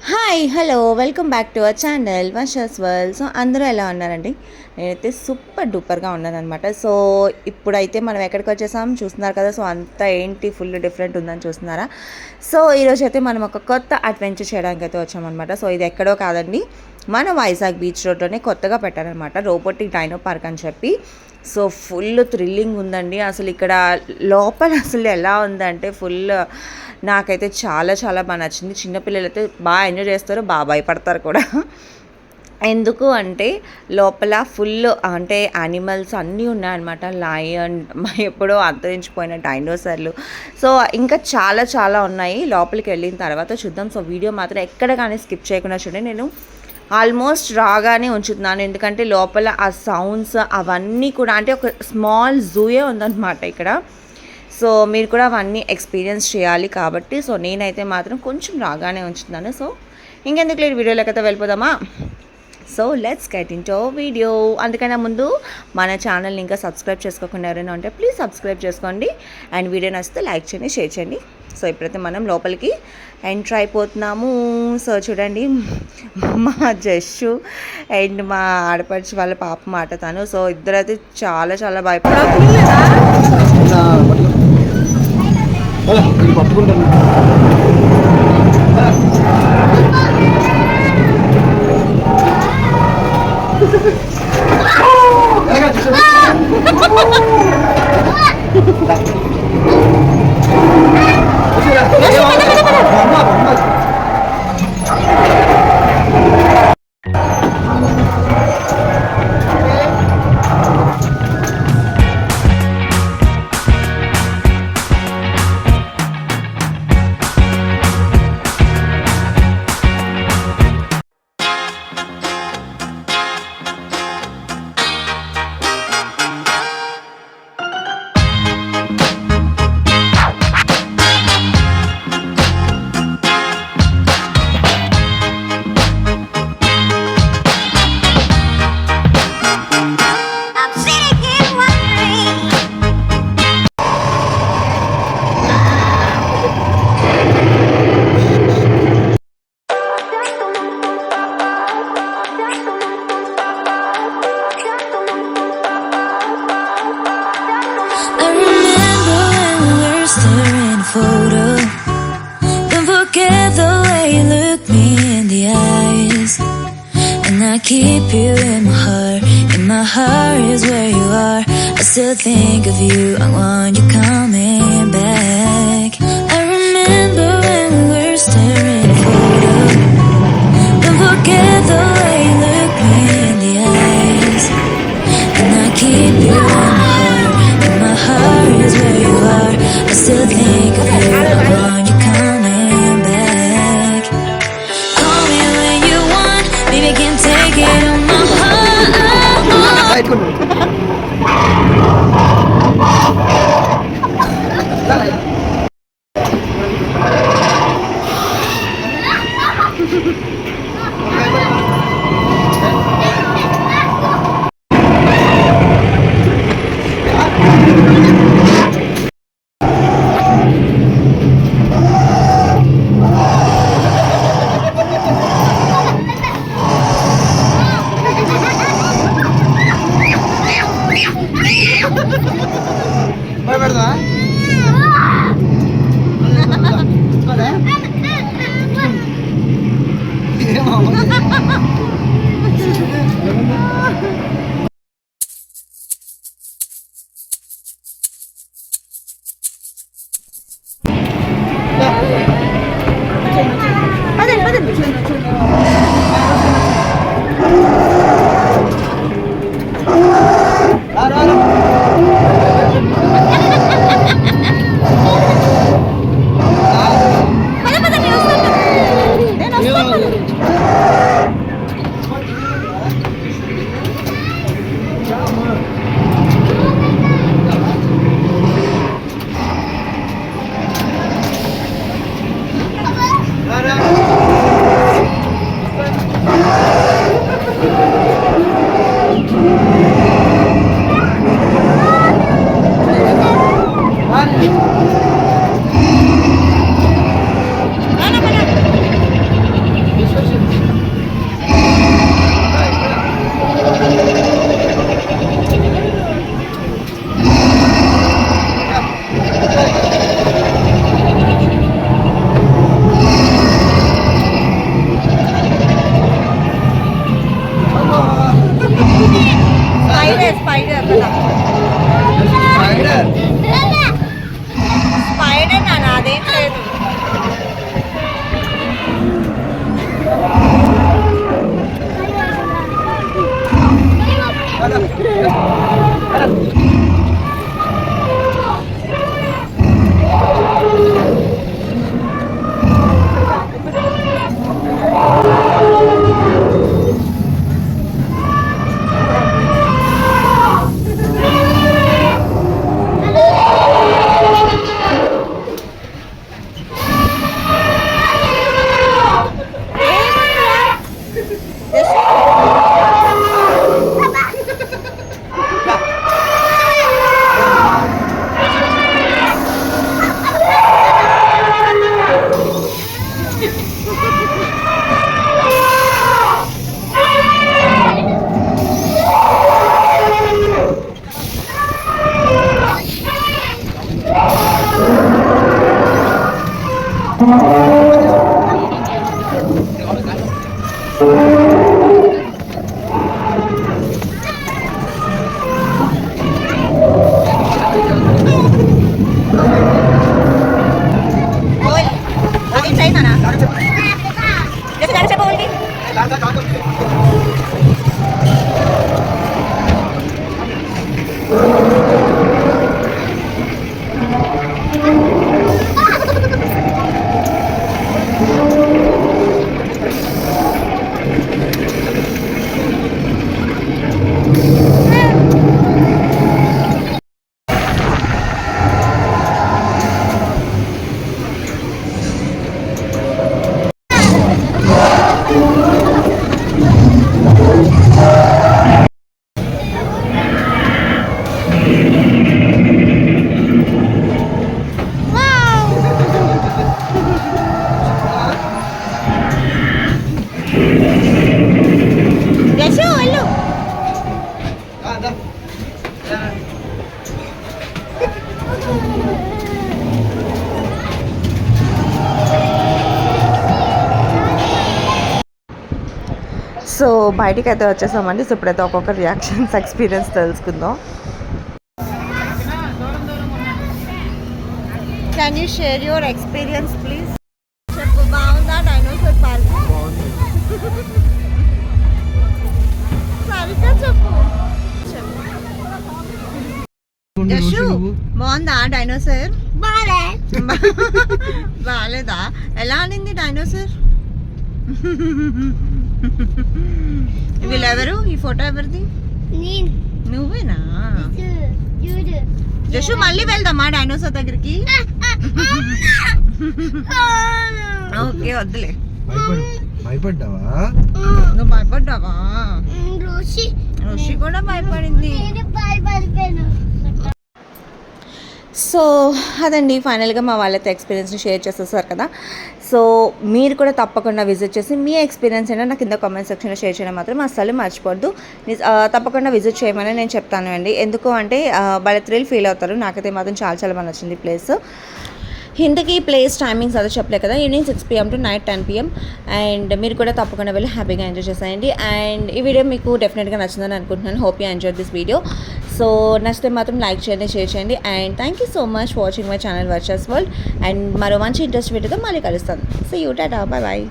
Hi hello welcome back to our channel Varsha's world. So అందరూ ఎలా ఉన్నారండి? నేనైతే సూపర్ డూపర్గా ఉన్నానమాట. సో ఇప్పుడైతే మనం ఎక్కడికి వచ్చేసాం చూస్తున్నారు కదా. సో అంతా ఏంటి ఫుల్ డిఫరెంట్ ఉందని చూస్తున్నారా? సో ఈరోజు అయితే మనం ఒక కొత్త అడ్వెంచర్ చేయడానికి అయితే వచ్చామన్నమాట. సో ఇది ఎక్కడో కాదండి, మన వైజాగ్ బీచ్ రోడ్లోనే కొత్తగా పెట్టారనమాట, రోబోటిక్ డైనో పార్క్ అని చెప్పి. సో ఫుల్ థ్రిల్లింగ్ ఉందండి. అసలు ఇక్కడ లోపల అసలు ఎలా ఉందంటే ఫుల్ నాకైతే చాలా చాలా బాగా నచ్చింది. చిన్నపిల్లలు అయితే బాగా ఎంజాయ్ చేస్తారు, బాగా భయపడతారు కూడా. ఎందుకు అంటే లోపల ఫుల్ అంటే యానిమల్స్ అన్నీ ఉన్నాయన్నమాట. లయన్, ఎప్పుడో అంతరించిపోయిన డైనోసార్లు, సో ఇంకా చాలా చాలా ఉన్నాయి. లోపలికి వెళ్ళిన తర్వాత చూద్దాం. సో వీడియో మాత్రం ఎక్కడ కానీ స్కిప్ చేయకుండా చూడండి. నేను ఆల్మోస్ట్ రాగానే ఉంచుతున్నాను, ఎందుకంటే లోపల ఆ సౌండ్స్ అవన్నీ కూడా అంటే ఒక స్మాల్ జూయే ఉందన్నమాట ఇక్కడ. సో మీరు కూడా అవన్నీ ఎక్స్పీరియన్స్ చేయాలి కాబట్టి సో నేనైతే మాత్రం కొంచెం రాగానే ఉంచుతున్నాను. సో ఇంకెందుకు లేదు, వీడియోలోకైతే వెళ్ళిపోదామా? So let's get into video. అందుకన్నా ముందు మన ఛానల్ని ఇంకా సబ్స్క్రైబ్ చేసుకోకుండా ఎవరైనా ఉంటే ప్లీజ్ సబ్స్క్రైబ్ చేసుకోండి, అండ్ వీడియో నచ్చితే లైక్ చేయండి, షేర్ చేయండి. సో ఇప్పుడైతే మనం లోపలికి ఎంటర్ అయిపోతున్నాము. సో చూడండి, మా జస్సు అండ్ మా ఆడపడిచి వాళ్ళ పాప మాట తను. సో ఇద్దరైతే చాలా చాలా భయపడారు. Photo. Don't forget the way you look me in the eyes, and I keep you in my heart. In my heart is where you are. I still think of you. I want you coming back. I remember when we were staring photo. Don't forget the way you look me in the eyes, and I keep you in my heart. In my heart is where you are. I still think of you. I want you coming back. Call me when you want, baby, I can take it on my heart. So బయటికి అయితే వచ్చేసామండి. So ఇప్పుడైతే ఒక్కొక్క reactions experience తెలుసుకుందాం. Can you share your experience please? చెప్పు, బాగుందా dinosaur park? సరిగ్గా చెప్పు. యశు, బాగుందా డైనోసార్? బాగాలేదా? ఎలా ఆడింది డైనోసార్? వీళ్ళెవరు? ఈ ఫోటో ఎవరిది? నువ్వేనా? జషు, మళ్ళీ వెళ్దామా డైనోసార్ దగ్గరికి? ఓకే, వద్దులే. భయపడ్డావా? నువ్వు భయపడ్డావా? ఋషి కూడా భయపడింది. సో అదండి, ఫైనల్గా మా వాళ్ళతో ఎక్స్పీరియన్స్ని షేర్ చేసేసారు కదా. సో మీరు కూడా తప్పకుండా విజిట్ చేసి మీ ఎక్స్పీరియన్స్ అయినా నాకు కింద కామెంట్ సెక్షన్లో షేర్ చేయడం మాత్రం అస్సలు మర్చిపోద్దు. తప్పకుండా విజిట్ చేయమని నేను చెప్తాను అండి. ఎందుకు అంటే వాళ్ళ థ్రిల్ ఫీల్ అవుతారు. నాకైతే మాత్రం చాలా చాలా బాగా నచ్చింది ప్లేస్. ఇంతకీ ప్లేస్ టైమింగ్స్ అదే చెప్పలే కదా, evening 6 PM to night 10 PM. And మీరు కూడా తప్పకుండా వెళ్ళి హ్యాపీగా ఎంజాయ్ చేసేయండి. అండ్ ఈ వీడియో మీకు డెఫినెట్గా నచ్చిందని అనుకుంటున్నాను. Hope you enjoy this video. So నచ్చితే మాత్రం లైక్ చేయండి, షేర్ చేయండి. And thank you so much for watching my channel Varsha's world. And మరో మంచి ఇంట్రెస్ట్ వీడియోతో మళ్ళీ కలుస్తాను. సో యూ టాటా, బాయ్ బాయ్.